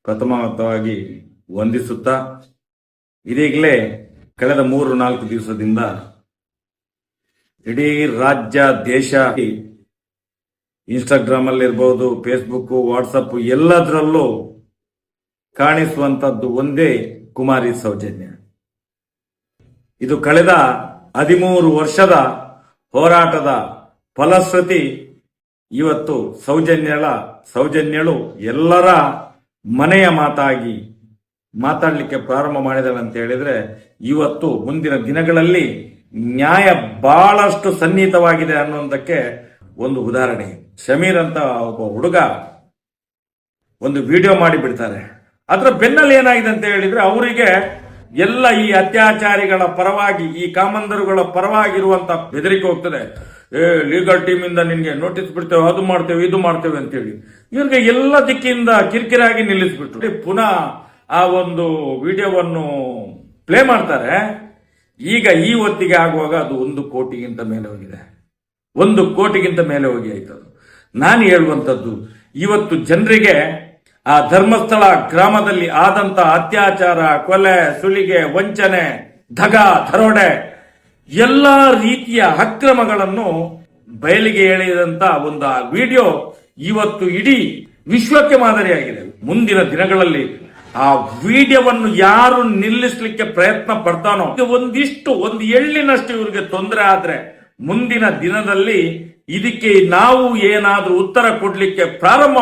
ಪ್ರಥಮವಾಗಿ ವಂದಿಸುತ್ತಾ ಇದೀಗಲೇ ಕಳೆದ 3-4 ದಿವಸದಿಂದ ಇಡೀ ರಾಜ್ಯ ದೇಶ ಇನ್ಸ್ಟಾಗ್ರಾಮ್ ಅಲ್ಲಿ ಇರಬಹುದು, ಫೇಸ್ಬುಕ್, ವಾಟ್ಸಪ್ ಎಲ್ಲದರಲ್ಲೂ ಕಾಣಿಸುವಂತದ್ದು ಒಂದೇ ಕುಮಾರಿ ಸೌಜನ್ಯ. ಇದು ಕಳೆದ 13 ವರ್ಷದ ಹೋರಾಟದ ಫಲಶ್ರುತಿ. ಇವತ್ತು ಸೌಜನ್ಯಳು ಎಲ್ಲರ ಮನೆಯ ಮಾತಾಗಿ ಮಾತಾಡಲಿಕ್ಕೆ ಪ್ರಾರಂಭ ಮಾಡಿದಳು ಅಂತ ಹೇಳಿದ್ರೆ, ಇವತ್ತು ಮುಂದಿನ ದಿನಗಳಲ್ಲಿ ನ್ಯಾಯ ಬಹಳಷ್ಟು ಸನ್ನಿಹಿತವಾಗಿದೆ ಅನ್ನೋದಕ್ಕೆ ಒಂದು ಉದಾಹರಣೆ. ಶಮೀರ್ ಅಂತ ಒಬ್ಬ ಹುಡುಗ ಒಂದು ವಿಡಿಯೋ ಮಾಡಿ ಬಿಡ್ತಾರೆ. ಅದರ ಬೆನ್ನಲ್ಲಿ ಏನಾಗಿದೆ ಅಂತ ಹೇಳಿದ್ರೆ, ಅವರಿಗೆ ಎಲ್ಲ ಈ ಅತ್ಯಾಚಾರಿಗಳ ಪರವಾಗಿ, ಈ ಕಾಮಂದರುಗಳ ಪರವಾಗಿರುವಂತ ಬೆದರಿಕೆ ಹೋಗ್ತದೆ. ಲೀಗಲ್ ಟೀಮ್ ಇಂದ ನಿನ್ಗೆ ನೋಟಿಸ್ ಬಿಡ್ತೇವೆ, ಅದು ಮಾಡ್ತೇವೆ, ಇದು ಮಾಡ್ತೇವೆ ಅಂತೇಳಿ ಇವ್ರಿಗೆ ಎಲ್ಲ ದಿಕ್ಕಿಂದ ಕಿರಿಕಿರಾಗಿ ನಿಲ್ಲಿಸ್ಬಿಟ್ರು. ಪುನಃ ಆ ಒಂದು ವಿಡಿಯೋವನ್ನು ಪ್ಲೇ ಮಾಡ್ತಾರೆ. ಈಗ ಈ ಹೊತ್ತಿಗೆ ಆಗುವಾಗ ಅದು 1 ಕೋಟಿಗಿಂತ ಮೇಲೆ ಹೋಗಿದೆ. 1 ಕೋಟಿಗಿಂತ ಮೇಲೆ ಹೋಗಿ ಆಯ್ತದು. ನಾನು ಹೇಳುವಂಥದ್ದು, ಇವತ್ತು ಜನರಿಗೆ ಆ ಧರ್ಮಸ್ಥಳ ಗ್ರಾಮದಲ್ಲಿ ಆದಂತ ಅತ್ಯಾಚಾರ, ಕೊಲೆ, ಸುಲಿಗೆ, ವಂಚನೆ, ದಗ, ದರೋಡೆ ಎಲ್ಲಾ ರೀತಿಯ ಅಕ್ರಮಗಳನ್ನು ಬಯಲಿಗೆ ಎಳೆದಂತ ಒಂದು ಆ ವಿಡಿಯೋ ಇವತ್ತು ಇಡೀ ವಿಶ್ವಕ್ಕೆ ಮಾದರಿಯಾಗಿದೆ. ಮುಂದಿನ ದಿನಗಳಲ್ಲಿ ಆ ವಿಡಿಯೋವನ್ನು ಯಾರು ನಿಲ್ಲಿಸಲಿಕ್ಕೆ ಪ್ರಯತ್ನ ಪಡ್ತಾನೋ, ಒಂದು ಎಳ್ಳಿನಷ್ಟು ಇವರಿಗೆ ತೊಂದರೆ ಆದ್ರೆ ಮುಂದಿನ ದಿನದಲ್ಲಿ ಇದಕ್ಕೆ ನಾವು ಏನಾದ್ರೂ ಉತ್ತರ ಕೊಡ್ಲಿಕ್ಕೆ ಪ್ರಾರಂಭ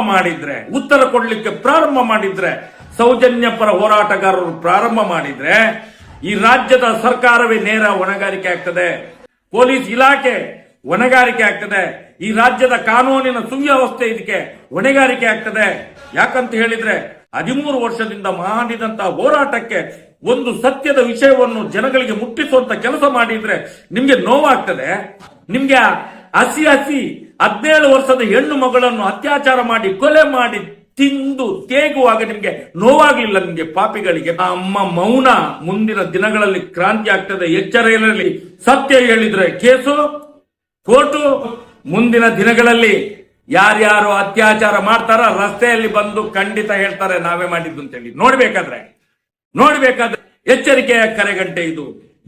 ಮಾಡಿದ್ರೆ ಸೌಜನ್ಯ ಪರ ಹೋರಾಟಗಾರರು ಪ್ರಾರಂಭ ಮಾಡಿದ್ರೆ ಈ ರಾಜ್ಯದ ಸರ್ಕಾರವೇ ನೇರ ಹೊಣೆಗಾರಿಕೆ ಆಗ್ತದೆ, ಪೊಲೀಸ್ ಇಲಾಖೆ ಹೊಣೆಗಾರಿಕೆ ಆಗ್ತದೆ, ಈ ರಾಜ್ಯದ ಕಾನೂನಿನ ಸುವ್ಯವಸ್ಥೆ ಇದಕ್ಕೆ ಹೊಣೆಗಾರಿಕೆ ಆಗ್ತದೆ. ಯಾಕಂತ ಹೇಳಿದ್ರೆ 13 ವರ್ಷದಿಂದ ಮಾಡಿದಂತ ಹೋರಾಟಕ್ಕೆ ಒಂದು ಸತ್ಯದ ವಿಷಯವನ್ನು ಜನಗಳಿಗೆ ಮುಟ್ಟಿಸುವಂತ ಕೆಲಸ ಮಾಡಿದ್ರೆ ನಿಮ್ಗೆ ನೋವಾಗ್ತದೆ. ನಿಮ್ಗೆ ಹಸಿ 17 ವರ್ಷದ ಹೆಣ್ಣು ಮಗಳನ್ನು ಅತ್ಯಾಚಾರ ಮಾಡಿ ಕೊಲೆ ಮಾಡಿ ತಿಂದು ತೇಗುವಾಗ ನಿಮ್ಗೆ ನೋವಾಗ್ಲಿಲ್ಲ? ನಿಮ್ಗೆ ಪಾಪಿಗಳಿಗೆ ಅಮ್ಮ ಮೌನ ಮುಂದಿನ ದಿನಗಳಲ್ಲಿ ಕ್ರಾಂತಿ ಆಗ್ತದೆ. ಎಚ್ಚರ ಇರಲಿ. ಸತ್ಯ ಹೇಳಿದ್ರೆ ಕೇಸು, ಕೋರ್ಟು. ಮುಂದಿನ ದಿನಗಳಲ್ಲಿ ಯಾರ್ಯಾರು ಅತ್ಯಾಚಾರ ಮಾಡ್ತಾರ ರಸ್ತೆಯಲ್ಲಿ ಬಂದು ಖಂಡಿತ ಹೇಳ್ತಾರೆ ನಾವೇ ಮಾಡಿದ್ದು ಅಂತೇಳಿ. ನೋಡ್ಬೇಕಾದ್ರೆ ಎಚ್ಚರಿಕೆಯ ಕರೆಗಂಟೆ ಇದು.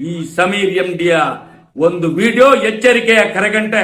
ಈ ಸಮೀರ್ MD ಒಂದು ವಿಡಿಯೋ ಎಚ್ಚರಿಕೆಯ ಕರೆಗಂಟೆ.